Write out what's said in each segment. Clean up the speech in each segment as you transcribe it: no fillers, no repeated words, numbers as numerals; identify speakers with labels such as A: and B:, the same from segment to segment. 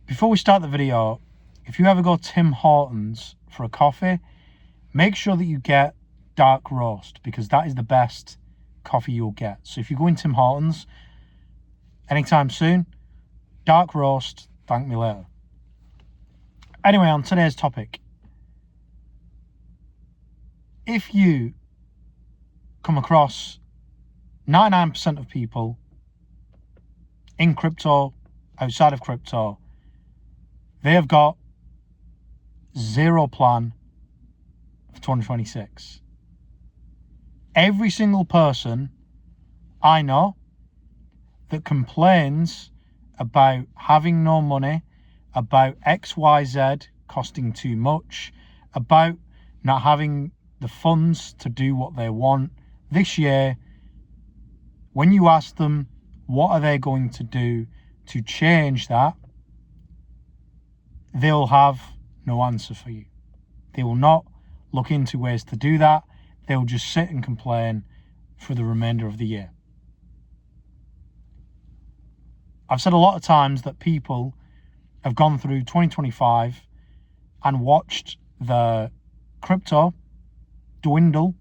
A: Before we start the video, if you ever go Tim Hortons for a coffee, make sure that you get dark roast, because that is the best coffee you'll get. So if you're going Tim Hortons anytime soon, dark roast, thank me later. Anyway, on today's topic, if you come across 99% of people in crypto, outside of crypto, they have got zero plan for 2026. Every single person I know that complains about having no money, about XYZ costing too much, about not having the funds to do what they want this year, when you ask them what are they going to do to change that, they'll have no answer for you. They will not look into ways to do that. They'll just sit and complain for the remainder of the year. I've said a lot of times that people have gone through 2025 and watched the crypto dwindle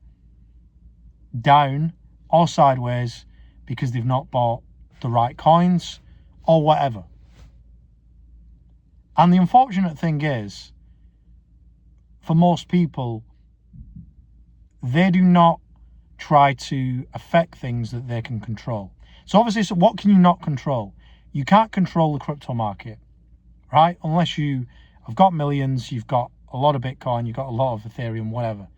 A: down or sideways because they've not bought the right coins or whatever. And the unfortunate thing is, for most people, they do not try to affect things that they can control. So obviously, what can you not control? You can't control the crypto market, right? Unless you have got millions, you've got a lot of Bitcoin, you've got a lot of Ethereum, whatever.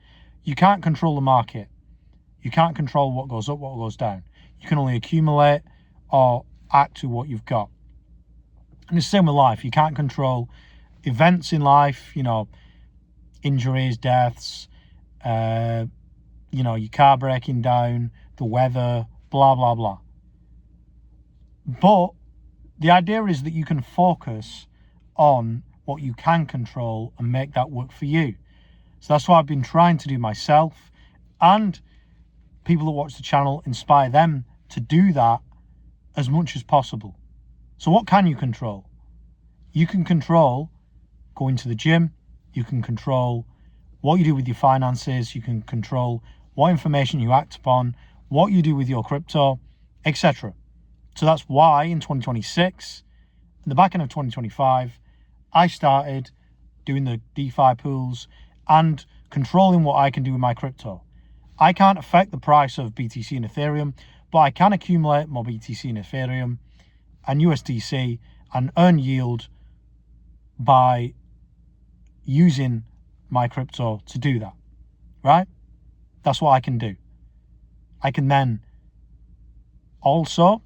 A: You can't control the market. You can't control what goes up, what goes down. You can only accumulate or act to what you've got. And it's the same with life. You can't control events in life, injuries, deaths, your car breaking down, the weather, blah, blah, blah. But the idea is that you can focus on what you can control and make that work for you. So that's what I've been trying to do myself, and people that watch the channel, inspire them to do that as much as possible. So what can you control? You can control going to the gym. You can control what you do with your finances. You can control what information you act upon, what you do with your crypto, etc. So that's why in 2026, in the back end of 2025, I started doing the DeFi pools and controlling what I can do with my crypto. I can't affect the price of BTC and Ethereum, but I can accumulate more BTC and Ethereum and USDC and earn yield by using my crypto to do that, right? That's what I can do. I can then also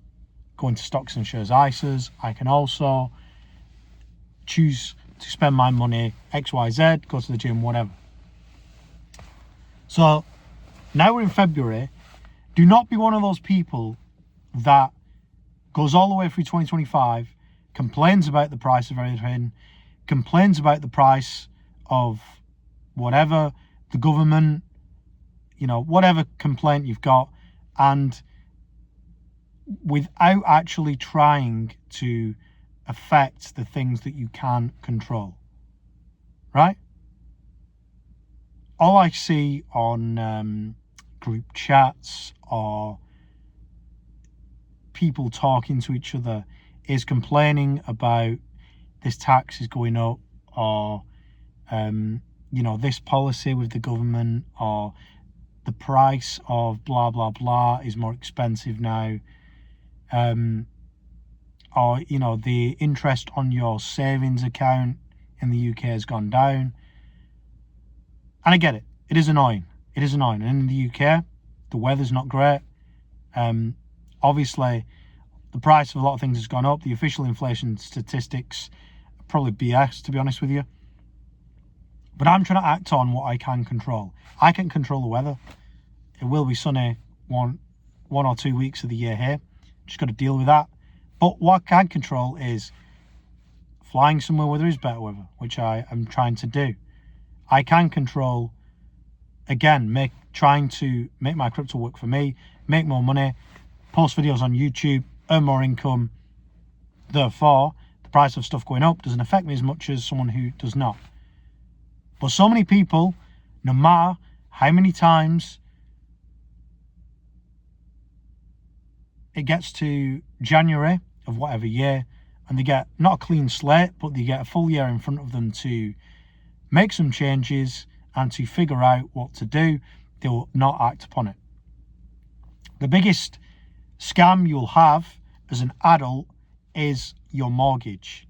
A: go into stocks and shares ISAs. I can also choose to spend my money XYZ, go to the gym, whatever. So now we're in February. Do not be one of those people that goes all the way through 2025, complains about the price of everything, complains about the price of whatever, the government, whatever complaint you've got, and without actually trying to affect the things that you can control, right? All I see on group chats or people talking to each other is complaining about this tax is going up, or this policy with the government, or the price of blah blah blah is more expensive now, or the interest on your savings account in the UK has gone down. And I get it. It is annoying. And in the UK, the weather's not great. Obviously, the price of a lot of things has gone up. The official inflation statistics are probably BS, to be honest with you. But I'm trying to act on what I can control. I can control the weather. It will be sunny one or 2 weeks of the year here. Just got to deal with that. But what I can control is flying somewhere where there is better weather, which I am trying to do. I can control, again, trying to make my crypto work for me, make more money, post videos on YouTube, earn more income. Therefore, the price of stuff going up doesn't affect me as much as someone who does not. But so many people, no matter how many times it gets to January of whatever year, and they get not a clean slate, but they get a full year in front of them to make some changes and to figure out what to do, they will not act upon it. The biggest scam you'll have as an adult is your mortgage.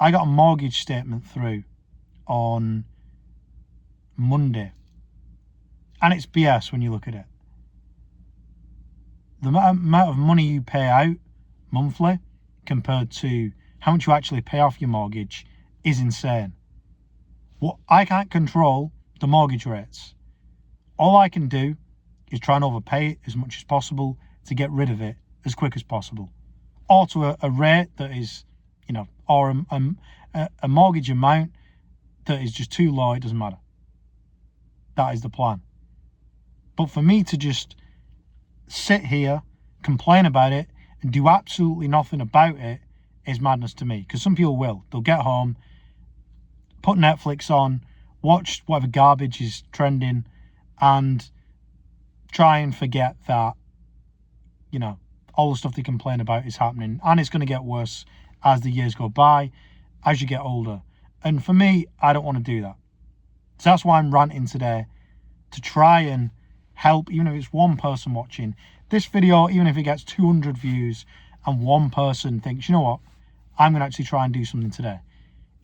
A: I got a mortgage statement through on Monday, and it's BS when you look at it. The amount of money you pay out monthly compared to how much you actually pay off your mortgage is insane. Well, I can't control the mortgage rates. All I can do is try and overpay it as much as possible to get rid of it as quick as possible, or to a rate that is, or a mortgage amount that is just too low. It doesn't matter. That is the plan. But for me to just sit here, complain about it, and do absolutely nothing about it is madness to me. Because some people will. They'll get home, put Netflix on, watch whatever garbage is trending, and try and forget that, all the stuff they complain about is happening. And it's going to get worse as the years go by, as you get older. And for me, I don't want to do that. So that's why I'm ranting today, to try and help, even if it's one person watching this video, even if it gets 200 views and one person thinks, you know what, I'm going to actually try and do something today.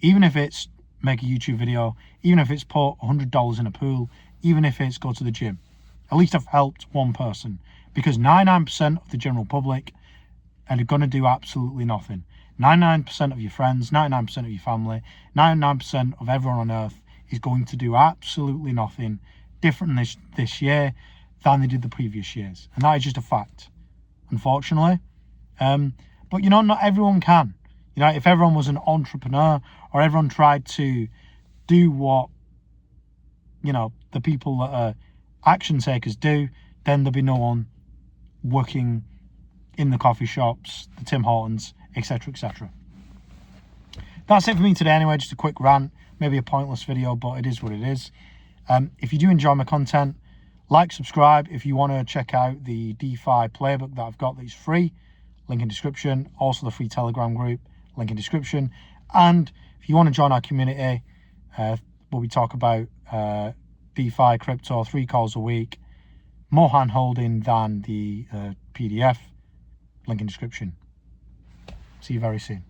A: Even if it's make a YouTube video, even if it's put $100 in a pool, even if it's go to the gym. At least I've helped one person, because 99% of the general public are going to do absolutely nothing. 99% of your friends, 99% of your family, 99% of everyone on earth is going to do absolutely nothing different this year than they did the previous years. And that is just a fact, unfortunately. But, not everyone can. If everyone was an entrepreneur, or everyone tried to do what, the people that are action takers do, then there'll be no one working in the coffee shops, the Tim Hortons, etc., etc. That's it for me today anyway, just a quick rant, maybe a pointless video, but it is what it is. If you do enjoy my content, like, subscribe. If you want to check out the DeFi playbook that I've got that is free, link in description. Also the free Telegram group, link in description. And if you want to join our community, where we talk about DeFi, crypto, 3 calls a week, more hand holding than the PDF, link in description. See you very soon.